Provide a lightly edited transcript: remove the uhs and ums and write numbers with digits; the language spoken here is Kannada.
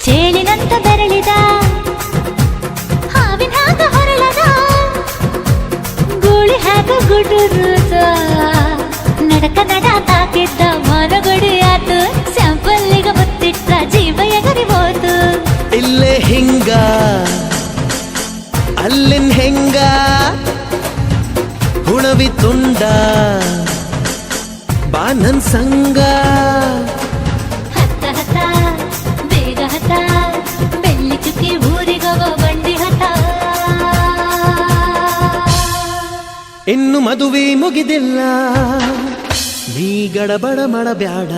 ಚೇಳಿನಂತ ಬೆರಳಿದ ಹಾವಿನ ಹಾಗ ಹೊರಳದ ಗೂಳಿ ಹಾಗ ಗುಡುರುದ ನಡಕ ನಡ ತಾಕಿದ್ದ ಮನಗಡಿ ಆತು ಸ್ಯಾಂಪಲ್ಲಿಗ ಮುತ್ತಿಟ್ಟ ಜೀವ ಎಗರಿಬೋದು ಇಲ್ಲೇ ಹಿಂಗ ಅಲ್ಲಿನ್ ಹೆಂಗ ಹುಣವಿ ತುಂಡ ಬಾ ನನ್ ಸಂಗ ಹತ್ತ ಹತ್ತ ಬೇಗ ಹತ್ತ ಬೆಳ್ಳಿ ಚುಕ್ಕಿ ಊರಿಗವ ಬಂಡಿ ಹತ್ತ ಇನ್ನು ಮದುವೆ ಮುಗಿದಿಲ್ಲ ನೀ ಗಡಬಡ ಮಾಡಬ್ಯಾಡ